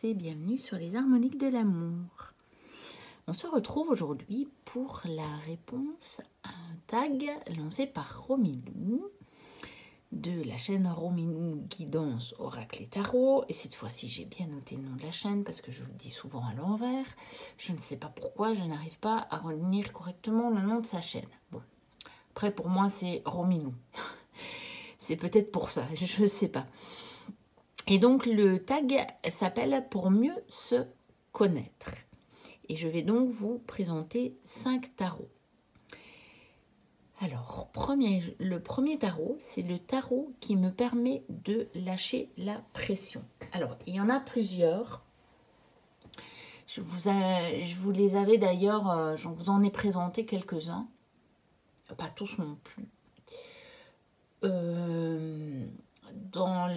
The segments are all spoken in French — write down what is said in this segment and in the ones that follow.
et bienvenue sur les harmoniques de l'amour. On se retrouve aujourd'hui pour la réponse à un tag lancé par Romilou de la chaîne Romilou Guidance Oracle et Tarot. Et cette fois-ci, j'ai bien noté le nom de la chaîne parce que je le dis souvent à l'envers. Je ne sais pas pourquoi, je n'arrive pas à retenir correctement le nom de sa chaîne. Bon, après pour moi, c'est Romilou. C'est peut-être pour ça, je ne sais pas. Et donc, le tag s'appelle « Pour mieux se connaître ». Et je vais donc vous présenter 5 tarots. Alors, le premier tarot, c'est le tarot qui me permet de lâcher la pression. Alors, il y en a plusieurs. Je vous les avais d'ailleurs, je vous en ai présenté quelques-uns. Pas tous non plus. Dans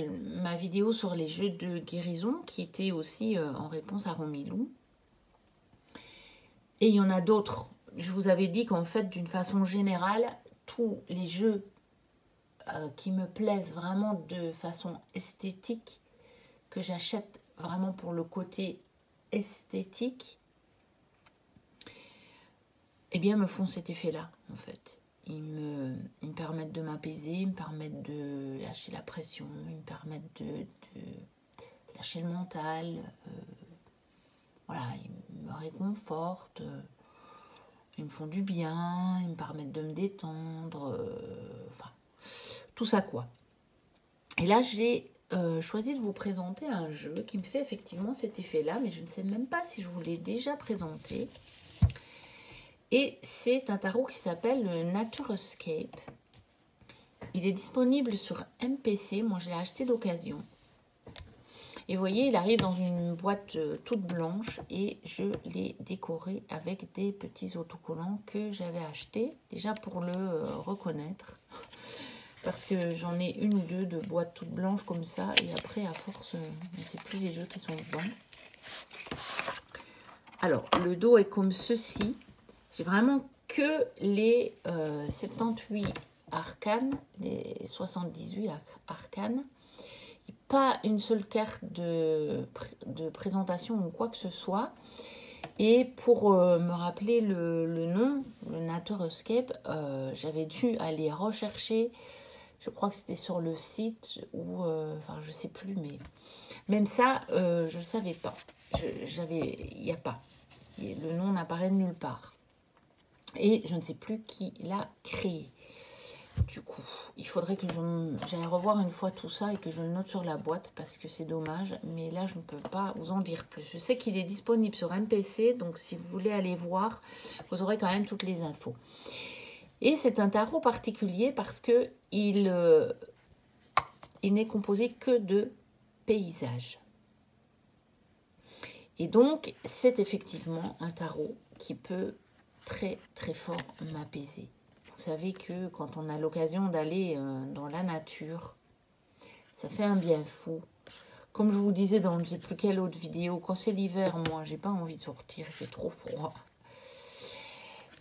ma vidéo sur les jeux de guérison, qui était aussi en réponse à Romilou. Et il y en a d'autres. Je vous avais dit qu'en fait, d'une façon générale, tous les jeux qui me plaisent vraiment de façon esthétique, que j'achète vraiment pour le côté esthétique, eh bien, me font cet effet-là, en fait. Ils me permettent de m'apaiser, ils me permettent de lâcher la pression, ils me permettent de lâcher le mental. Voilà, ils me réconfortent, ils me font du bien, ils me permettent de me détendre, enfin, tout ça quoi. Et là, j'ai choisi de vous présenter un jeu qui me fait effectivement cet effet-là, mais je ne sais même pas si je vous l'ai déjà présenté. Et c'est un tarot qui s'appelle le Naturoscape. Il est disponible sur MPC, moi je l'ai acheté d'occasion. Et vous voyez, il arrive dans une boîte toute blanche et je l'ai décoré avec des petits autocollants que j'avais achetés, déjà pour le reconnaître. Parce que j'en ai une ou deux de boîtes toutes blanches comme ça, et après, à force, je ne sais plus les jeux qui sont dedans. Alors, le dos est comme ceci. J'ai vraiment que les 78 arcanes, les 78 arcanes. Pas une seule carte de présentation ou quoi que ce soit. Et pour me rappeler le nom, le Naturoscape, j'avais dû aller rechercher. Je crois que c'était sur le site ou enfin je sais plus, mais même ça je ne savais pas. Il n'y a pas. Le nom n'apparaît nulle part. Et je ne sais plus qui l'a créé. Du coup, il faudrait que j'aille revoir une fois tout ça et que je le note sur la boîte parce que c'est dommage. Mais là, je ne peux pas vous en dire plus. Je sais qu'il est disponible sur MPC, donc si vous voulez aller voir, vous aurez quand même toutes les infos. Et c'est un tarot particulier parce que il n'est composé que de paysages. Et donc, c'est effectivement un tarot qui peut très très fort m'apaiser. Vous savez que quand on a l'occasion d'aller dans la nature, ça fait un bien fou. Comme je vous disais dans je ne sais plus quelle autre vidéo, quand c'est l'hiver, moi, j'ai pas envie de sortir, il fait trop froid.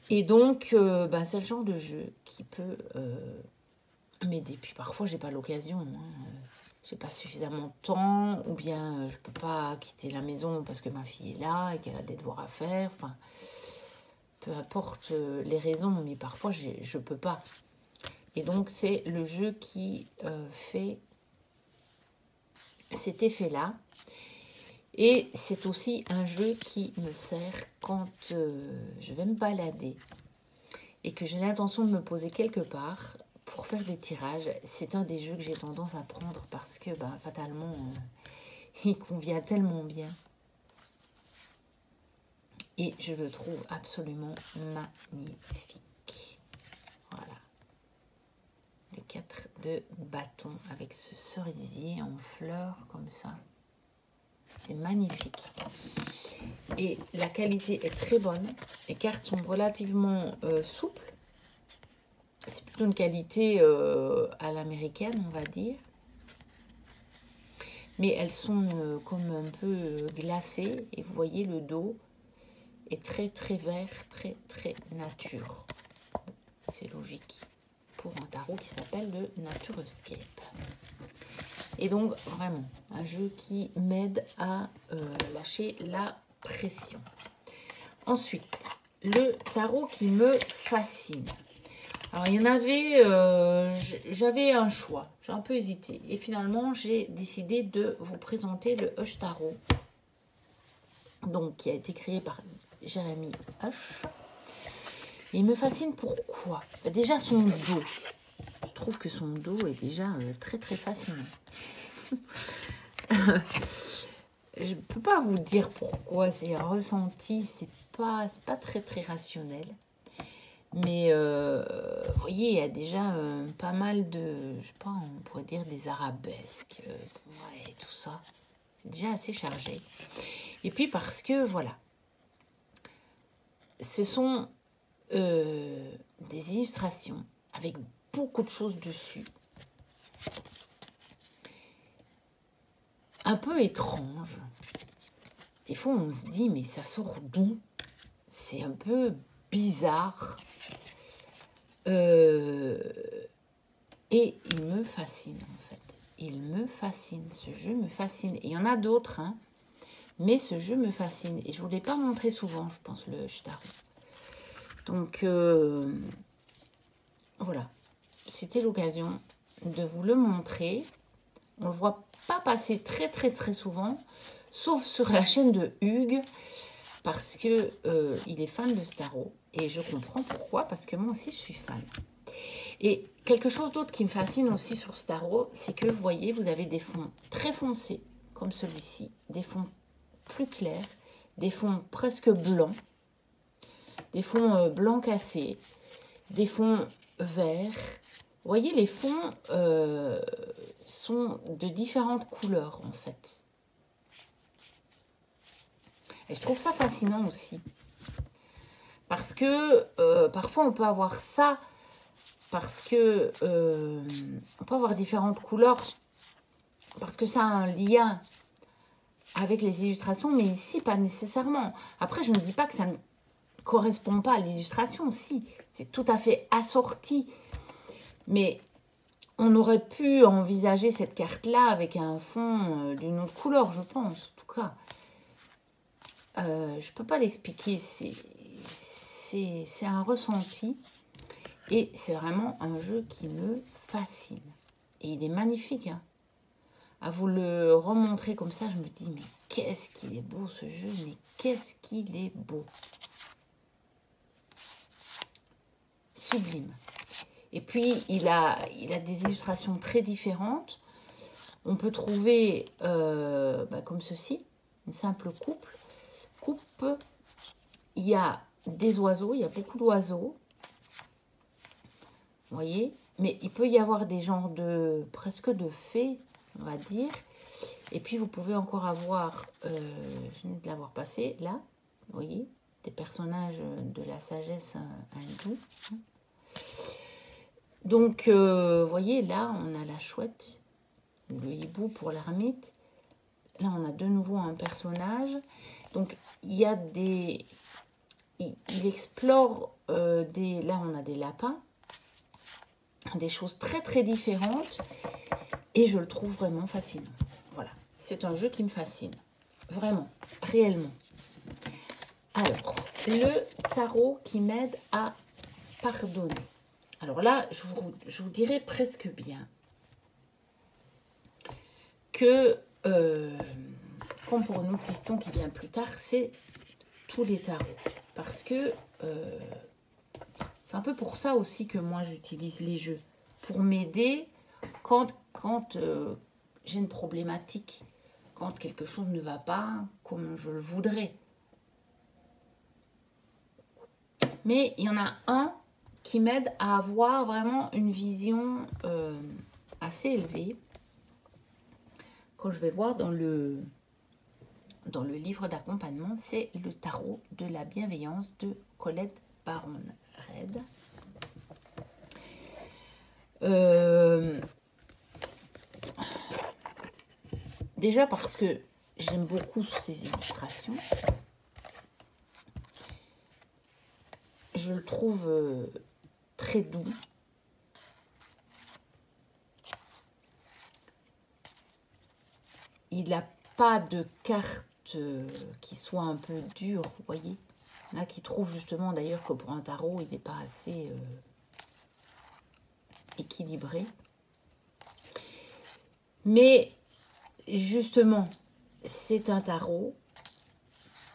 Et donc, c'est le genre de jeu qui peut m'aider. Puis parfois, j'ai pas l'occasion. J'ai pas suffisamment de temps, ou bien je peux pas quitter la maison parce que ma fille est là et qu'elle a des devoirs à faire. Enfin, peu importe les raisons, mais parfois je peux pas. Et donc c'est le jeu qui fait cet effet-là. Et c'est aussi un jeu qui me sert quand je vais me balader et que j'ai l'intention de me poser quelque part pour faire des tirages. C'est un des jeux que j'ai tendance à prendre parce que fatalement, il convient tellement bien. Et je le trouve absolument magnifique. Voilà. Le 4 de bâton avec ce cerisier en fleurs comme ça. C'est magnifique. Et la qualité est très bonne. Les cartes sont relativement souples. C'est plutôt une qualité à l'américaine, on va dire. Mais elles sont comme un peu glacées. Et vous voyez le dos est très très vert, très très nature. C'est logique pour un tarot qui s'appelle le Naturoscape. Et donc vraiment un jeu qui m'aide à lâcher la pression. Ensuite, le tarot qui me fascine. Alors, il y en avait, j'avais un choix, j'ai un peu hésité. Et finalement, j'ai décidé de vous présenter le Hush Tarot, donc qui a été créé par Jérémy Hush. Et il me fascine pourquoi? Déjà, son dos. Je trouve que son dos est déjà très, très fascinant. Je ne peux pas vous dire pourquoi, c'est un ressenti, c'est pas très, très rationnel. Mais vous voyez, il y a déjà pas mal de, je sais pas, on pourrait dire des arabesques, ouais, tout ça. C'est déjà assez chargé. Et puis parce que, voilà, ce sont des illustrations avec beaucoup de choses dessus. Un peu étrange. Des fois, on se dit, mais ça sort d'où? C'est un peu bizarre. Et il me fascine, en fait. Il me fascine. Ce jeu me fascine. Et il y en a d'autres, hein. Mais ce jeu me fascine. Et je ne vous l'ai pas montré souvent, je pense, le Tarot. Donc, voilà. C'était l'occasion de vous le montrer. On ne le voit pas passer très, très, très souvent. Sauf sur la chaîne de Hugues. Parce que il est fan de ce tarot. Et je comprends pourquoi. Parce que moi aussi, je suis fan. Et quelque chose d'autre qui me fascine aussi sur ce tarot, c'est que vous voyez, vous avez des fonds très foncés, comme celui-ci, des fonds plus clairs, des fonds presque blancs, des fonds blancs cassés, des fonds verts. Vous voyez, les fonds sont de différentes couleurs, en fait. Et je trouve ça fascinant aussi. Parce que parfois, on peut avoir ça. Parce que on peut avoir différentes couleurs, parce que ça a un lien avec les illustrations, mais ici, pas nécessairement. Après, je ne dis pas que ça ne correspond pas à l'illustration, si, c'est tout à fait assorti. Mais on aurait pu envisager cette carte-là avec un fond d'une autre couleur, je pense, en tout cas. Je ne peux pas l'expliquer, c'est un ressenti. Et c'est vraiment un jeu qui me fascine. Et il est magnifique. Hein. À vous le remontrer comme ça, je me dis, mais qu'est-ce qu'il est beau ce jeu, mais qu'est-ce qu'il est beau. Sublime. Et puis, il a des illustrations très différentes. On peut trouver, comme ceci, une simple coupe. Il y a des oiseaux, il y a beaucoup d'oiseaux. Vous voyez, mais il peut y avoir des genres de presque de fées, on va dire. Et puis vous pouvez encore avoir, je viens de l'avoir passé là, vous voyez, des personnages de la sagesse hindoue. Donc, vous voyez, là, on a la chouette, le hibou pour l'ermite. Là, on a de nouveau un personnage. Donc, il y a des... Il explore des... Là, on a des lapins. Des choses très très différentes et je le trouve vraiment fascinant. Voilà, c'est un jeu qui me fascine, vraiment, réellement. Alors, le tarot qui m'aide à pardonner. Alors là, je vous dirais presque bien que, comme pour une autre question qui vient plus tard, c'est tous les tarots. Parce que c'est un peu pour ça aussi que moi j'utilise les jeux. Pour m'aider quand j'ai une problématique, quand quelque chose ne va pas comme je le voudrais. Mais il y en a un qui m'aide à avoir vraiment une vision assez élevée. Quand je vais voir dans le livre d'accompagnement, c'est le tarot de la bienveillance de Colette Baron-Red. Déjà parce que j'aime beaucoup ces illustrations. Je le trouve très doux. il n'a pas de carte qui soit un peu dure, vous voyez. Là, qui trouve justement d'ailleurs que pour un tarot, il n'est pas assez équilibré. Mais justement, c'est un tarot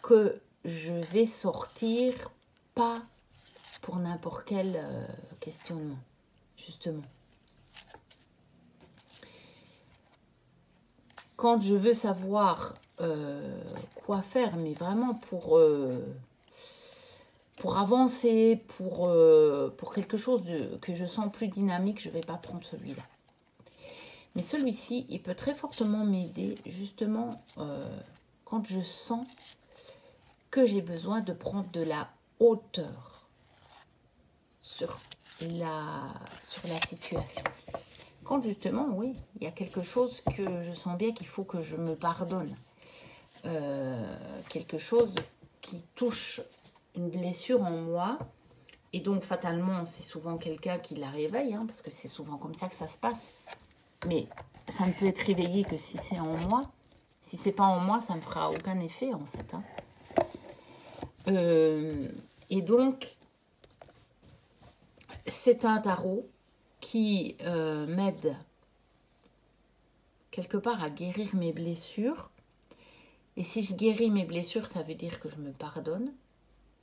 que je vais sortir pas pour n'importe quel questionnement, justement. Quand je veux savoir quoi faire, mais vraiment pour avancer, pour quelque chose que je sens plus dynamique, je ne vais pas prendre celui-là. Mais celui-ci, il peut très fortement m'aider, justement, quand je sens que j'ai besoin de prendre de la hauteur sur la situation. Quand justement, oui, il y a quelque chose que je sens bien qu'il faut que je me pardonne. Quelque chose qui touche une blessure en moi. Et donc, fatalement, c'est souvent quelqu'un qui la réveille, hein, parce que c'est souvent comme ça que ça se passe. Mais ça ne peut être réveillé que si c'est en moi. Si c'est pas en moi, ça ne me fera aucun effet, en fait. Hein. Et donc, c'est un tarot qui m'aide quelque part à guérir mes blessures. Et si je guéris mes blessures, ça veut dire que je me pardonne.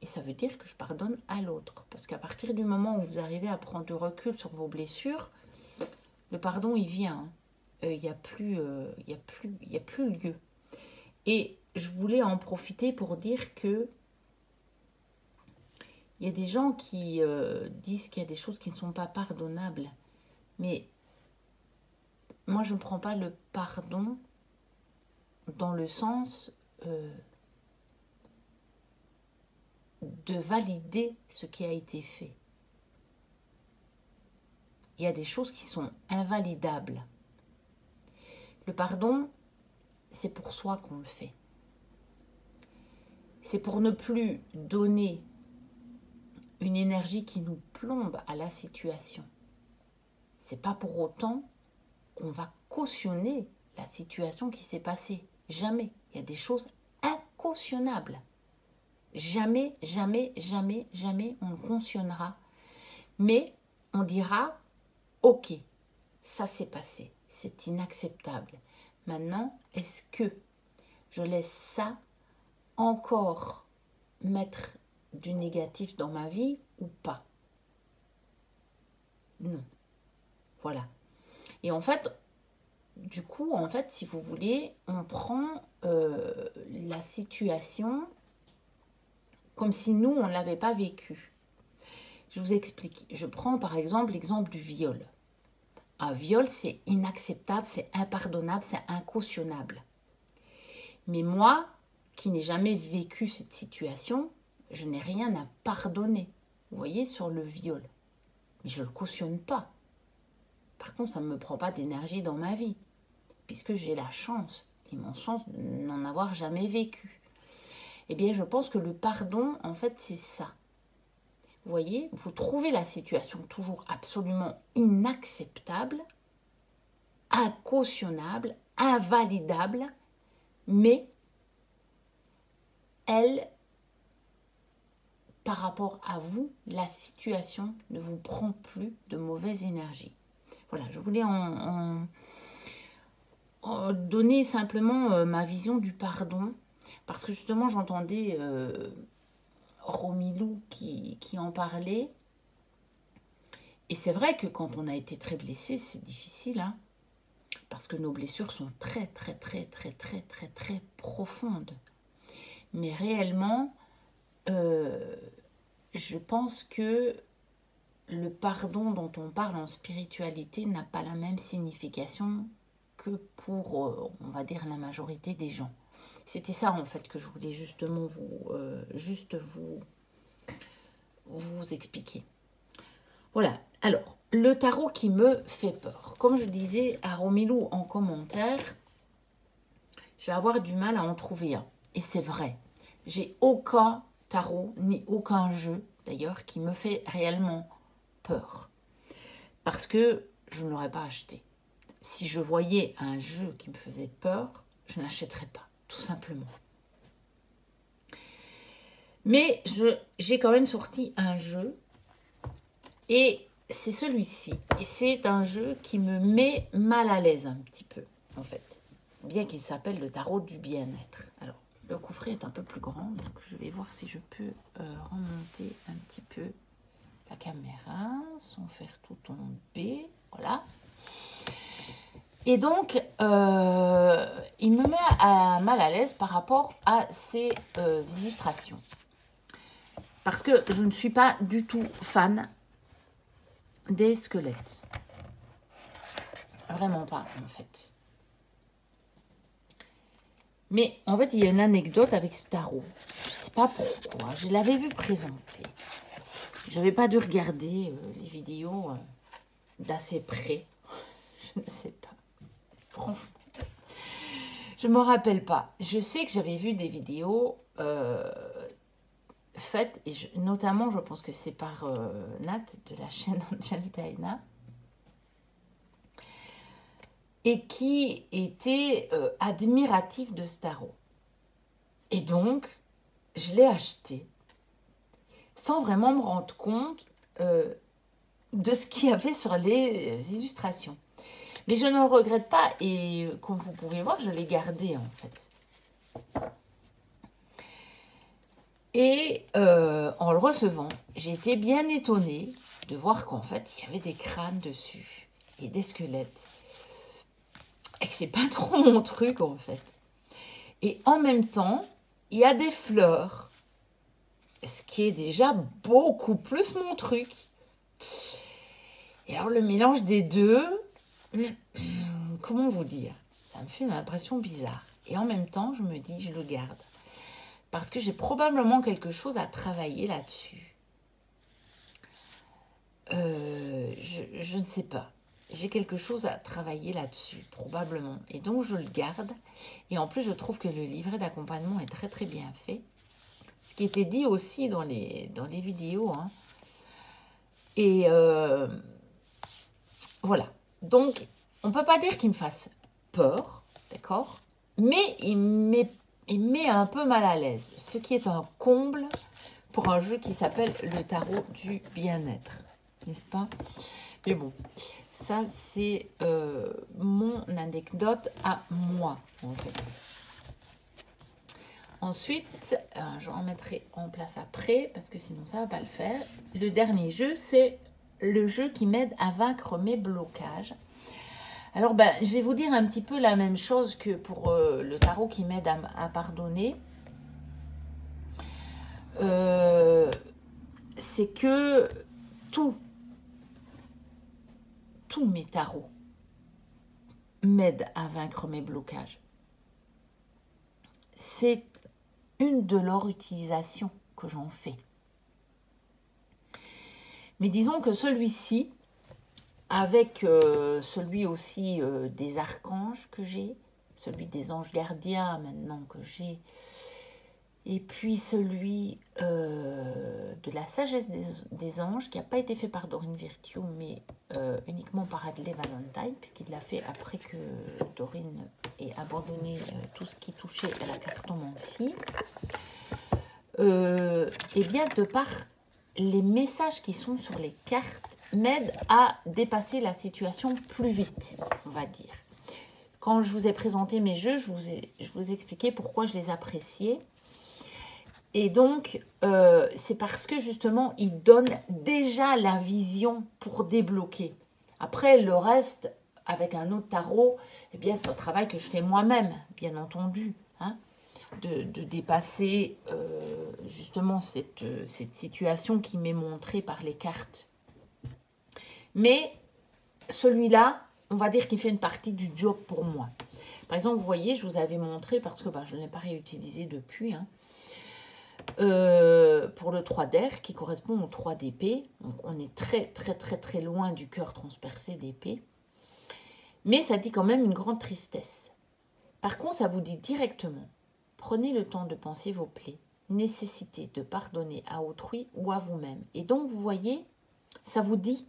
Et ça veut dire que je pardonne à l'autre. Parce qu'à partir du moment où vous arrivez à prendre du recul sur vos blessures, le pardon, il vient. Il n'y a plus lieu. Et je voulais en profiter pour dire que il y a des gens qui disent qu'il y a des choses qui ne sont pas pardonnables. Mais moi, je ne prends pas le pardon dans le sens de valider ce qui a été fait. Il y a des choses qui sont invalidables. Le pardon, c'est pour soi qu'on le fait. C'est pour ne plus donner une énergie qui nous plombe à la situation. C'est pas pour autant qu'on va cautionner la situation qui s'est passée. Jamais. Il y a des choses incautionnables. Jamais, jamais, jamais, jamais on le cautionnera. Mais on dira, ok, ça s'est passé. C'est inacceptable. Maintenant, est-ce que je laisse ça encore mettre du négatif dans ma vie ou pas? Non. Voilà. Et en fait, du coup, si vous voulez, on prend la situation comme si nous, on ne l'avait pas vécu. Je vous explique. Je prends par exemple l'exemple du viol. Un viol, c'est inacceptable, c'est impardonnable, c'est incautionnable. Mais moi, qui n'ai jamais vécu cette situation, je n'ai rien à pardonner. Vous voyez, sur le viol. Mais je ne le cautionne pas. Par contre, ça ne me prend pas d'énergie dans ma vie, puisque j'ai la chance, l'immense chance de n'en avoir jamais vécu. Eh bien, je pense que le pardon, en fait, c'est ça. Vous voyez, vous trouvez la situation toujours absolument inacceptable, incautionnable, invalidable, mais elle, par rapport à vous, la situation ne vous prend plus de mauvaise énergie. Voilà, je voulais en donner simplement ma vision du pardon, parce que justement j'entendais Romilou qui en parlait, et c'est vrai que quand on a été très blessé, c'est difficile, hein, parce que nos blessures sont très très très très très très très profondes. Mais réellement, je pense que le pardon dont on parle en spiritualité n'a pas la même signification que pour, on va dire, la majorité des gens. C'était ça, en fait, que je voulais justement vous expliquer. Voilà. Alors, le tarot qui me fait peur. Comme je disais à Romilou en commentaire, je vais avoir du mal à en trouver un. Et c'est vrai. J'ai aucun tarot, ni aucun jeu, d'ailleurs, qui me fait réellement peur. Parce que je ne l'aurais pas acheté. Si je voyais un jeu qui me faisait peur, je n'achèterai pas, tout simplement. Mais j'ai quand même sorti un jeu, et c'est celui-ci. Et c'est un jeu qui me met mal à l'aise un petit peu, en fait. Bien qu'il s'appelle le tarot du bien-être. Alors, le coffret est un peu plus grand, donc je vais voir si je peux remonter un petit peu la caméra, sans faire tout tomber. Voilà. Et donc, il me met mal à l'aise par rapport à ces illustrations. Parce que je ne suis pas du tout fan des squelettes. Vraiment pas, en fait. Mais en fait, il y a une anecdote avec ce tarot. Je ne sais pas pourquoi. Je l'avais vu présenter. Je n'avais pas dû regarder les vidéos d'assez près. Je ne sais pas. Franchement. Je ne me rappelle pas. Je sais que j'avais vu des vidéos faites, et notamment, je pense que c'est par Nat de la chaîne Angel Daina, et qui était admiratif de ce tarot. Et donc, je l'ai acheté sans vraiment me rendre compte de ce qu'il y avait sur les illustrations. Mais je ne le regrette pas, et comme vous pouvez voir, je l'ai gardé en fait. Et en le recevant, j'ai été bien étonnée de voir qu'en fait, il y avait des crânes dessus et des squelettes. Et que c'est pas trop mon truc en fait. Et en même temps, il y a des fleurs, ce qui est déjà beaucoup plus mon truc. Et alors le mélange des deux, comment vous dire, ça me fait une impression bizarre. Et en même temps, je me dis, je le garde. Parce que j'ai probablement quelque chose à travailler là-dessus. Je ne sais pas. J'ai quelque chose à travailler là-dessus, probablement. Et donc, je le garde. Et en plus, je trouve que le livret d'accompagnement est très, très bien fait. Ce qui était dit aussi dans les vidéos. Hein. Et voilà. Donc, on ne peut pas dire qu'il me fasse peur, d'accord? Mais il met un peu mal à l'aise. Ce qui est un comble pour un jeu qui s'appelle le tarot du bien-être. N'est-ce pas? Mais bon, ça c'est mon anecdote à moi, en fait. Ensuite, je remettrai en place après, parce que sinon ça ne va pas le faire. Le dernier jeu, c'est le jeu qui m'aide à vaincre mes blocages. Alors, je vais vous dire un petit peu la même chose que pour le tarot qui m'aide à pardonner. C'est que tous mes tarots m'aident à vaincre mes blocages. C'est une de leurs utilisations que j'en fais. Mais disons que celui-ci, avec celui aussi des archanges que j'ai, celui des anges gardiens maintenant que j'ai, et puis celui de la sagesse des anges, qui n'a pas été fait par Dorine Virtue, mais uniquement par Adley Valentine, puisqu'il l'a fait après que Dorine ait abandonné tout ce qui touchait à la cartomancie. Et bien, de par les messages qui sont sur les cartes, m'aident à dépasser la situation plus vite, on va dire. Quand je vous ai présenté mes jeux, je vous ai expliqué pourquoi je les appréciais. Et donc, c'est parce que justement, ils donnent déjà la vision pour débloquer. Après, le reste, avec un autre tarot, eh bien, c'est un travail que je fais moi-même, bien entendu. Hein, de dépasser justement cette situation qui m'est montrée par les cartes. Mais celui-là, on va dire qu'il fait une partie du job pour moi. Par exemple, vous voyez, je vous avais montré, parce que je ne l'ai pas réutilisé depuis, hein, pour le 3 d'air qui correspond au 3 d'épée. Donc on est très très très très loin du cœur transpercé d'épée. Mais ça dit quand même une grande tristesse. Par contre, ça vous dit directement, prenez le temps de penser vos plaies, nécessité de pardonner à autrui ou à vous-même. Et donc, vous voyez, ça vous dit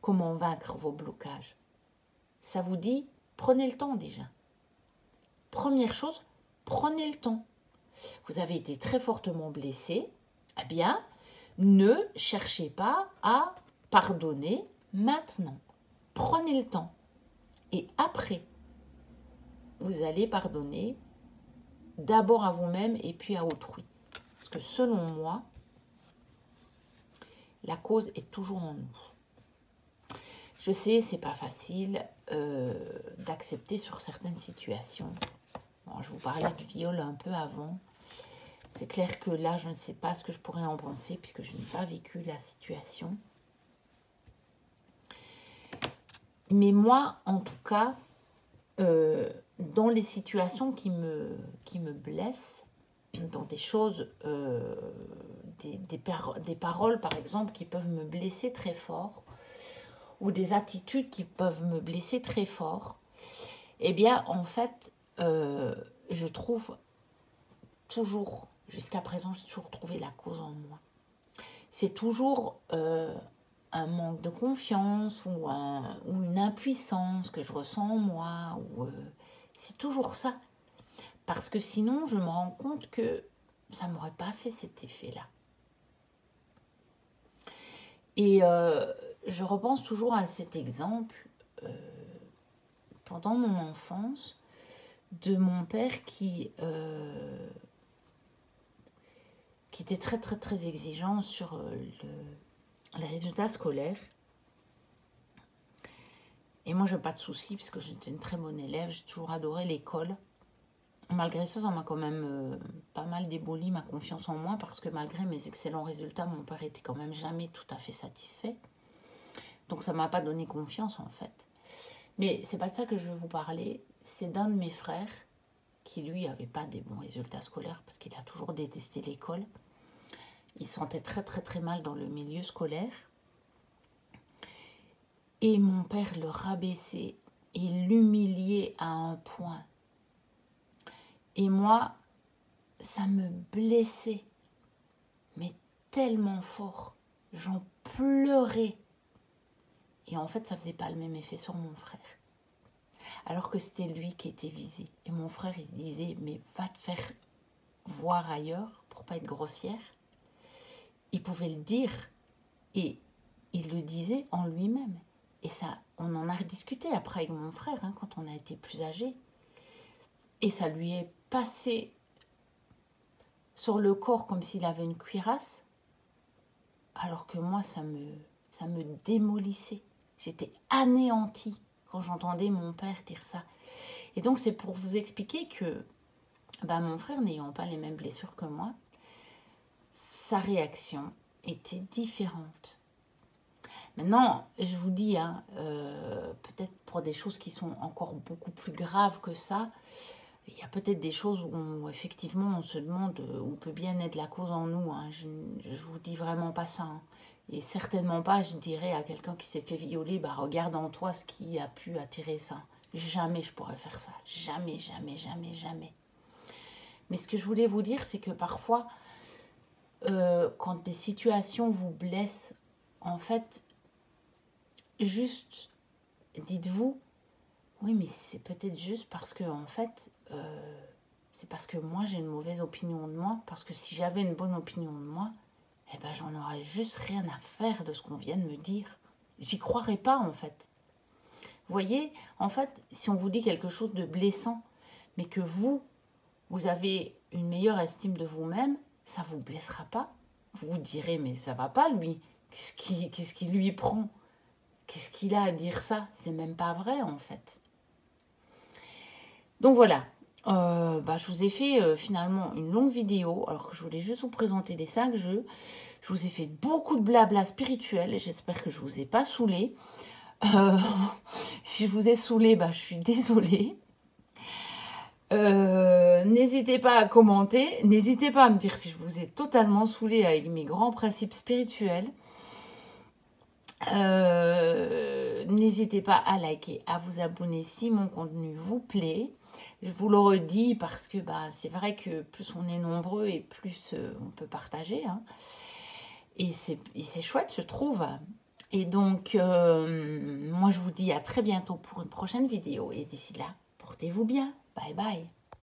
comment vaincre vos blocages. Ça vous dit, prenez le temps déjà. première chose, prenez le temps. Vous avez été très fortement blessé, eh bien, ne cherchez pas à pardonner maintenant. Prenez le temps. Et après, vous allez pardonner d'abord à vous-même et puis à autrui. Parce que selon moi, la cause est toujours en nous. Je sais, c'est pas facile d'accepter sur certaines situations. Bon, je vous parlais du viol un peu avant. C'est clair que là, je ne sais pas ce que je pourrais en penser puisque je n'ai pas vécu la situation. Mais moi, en tout cas, dans les situations qui me blessent, dans des choses, des paroles par exemple qui peuvent me blesser très fort, ou des attitudes qui peuvent me blesser très fort, eh bien en fait, je trouve toujours, jusqu'à présent, j'ai toujours trouvé la cause en moi. C'est toujours un manque de confiance ou une impuissance que je ressens en moi, c'est toujours ça. Parce que sinon, je me rends compte que ça ne m'aurait pas fait cet effet-là. Et je repense toujours à cet exemple, pendant mon enfance, de mon père qui était très très très exigeant sur les résultats scolaires. Et moi, je n'ai pas de soucis, puisque j'étais une très bonne élève, j'ai toujours adoré l'école. Malgré ça, ça m'a quand même pas mal démoli ma confiance en moi, parce que malgré mes excellents résultats, mon père était quand même jamais tout à fait satisfait. Donc ça ne m'a pas donné confiance en fait. Mais c'est pas de ça que je veux vous parler, c'est d'un de mes frères qui lui avait pas des bons résultats scolaires, parce qu'il a toujours détesté l'école. Il se sentait très très très mal dans le milieu scolaire. Et mon père le rabaissait et l'humiliait à un point. Et moi, ça me blessait, mais tellement fort. J'en pleurais. Et en fait, ça ne faisait pas le même effet sur mon frère. Alors que c'était lui qui était visé. Et mon frère, il disait, mais va te faire voir ailleurs pour pas être grossière. Il pouvait le dire. Et il le disait en lui-même. Et ça, on en a rediscuté après avec mon frère, hein, quand on a été plus âgés. Et ça lui est passé sur le corps comme s'il avait une cuirasse, alors que moi, ça me démolissait. J'étais anéantie quand j'entendais mon père dire ça. Et donc, c'est pour vous expliquer que mon frère, n'ayant pas les mêmes blessures que moi, sa réaction était différente. Maintenant, je vous dis, hein, peut-être pour des choses qui sont encore beaucoup plus graves que ça, il y a peut-être des choses où effectivement on se demande où peut bien être la cause en nous. Hein. Je ne vous dis vraiment pas ça. Hein. Et certainement pas, je dirais à quelqu'un qui s'est fait violer, regarde en toi ce qui a pu attirer ça. Jamais je pourrais faire ça. Jamais, jamais, jamais, jamais. Mais ce que je voulais vous dire, c'est que parfois, quand des situations vous blessent, en fait, juste dites-vous, oui, mais c'est peut-être juste parce que, en fait, c'est parce que moi, j'ai une mauvaise opinion de moi. Parce que si j'avais une bonne opinion de moi, eh ben, j'en aurais juste rien à faire de ce qu'on vient de me dire. J'y croirais pas, en fait. Vous voyez, en fait, si on vous dit quelque chose de blessant, mais que vous avez une meilleure estime de vous-même, ça ne vous blessera pas. Vous vous direz, mais ça va pas, lui. Qu'est-ce qui lui prend? Qu'est-ce qu'il a à dire ça? C'est même pas vrai, en fait. Donc voilà, je vous ai fait finalement une longue vidéo, alors que je voulais juste vous présenter les 5 jeux. Je vous ai fait beaucoup de blabla spirituel et j'espère que je ne vous ai pas saoulé. Si je vous ai saoulé, je suis désolée. N'hésitez pas à commenter, n'hésitez pas à me dire si je vous ai totalement saoulé avec mes grands principes spirituels. N'hésitez pas à liker, à vous abonner si mon contenu vous plaît. Je vous le redis parce que c'est vrai que plus on est nombreux et plus on peut partager. Hein. Et c'est chouette, je trouve. Et donc, moi je vous dis à très bientôt pour une prochaine vidéo. Et d'ici là, portez-vous bien. Bye bye.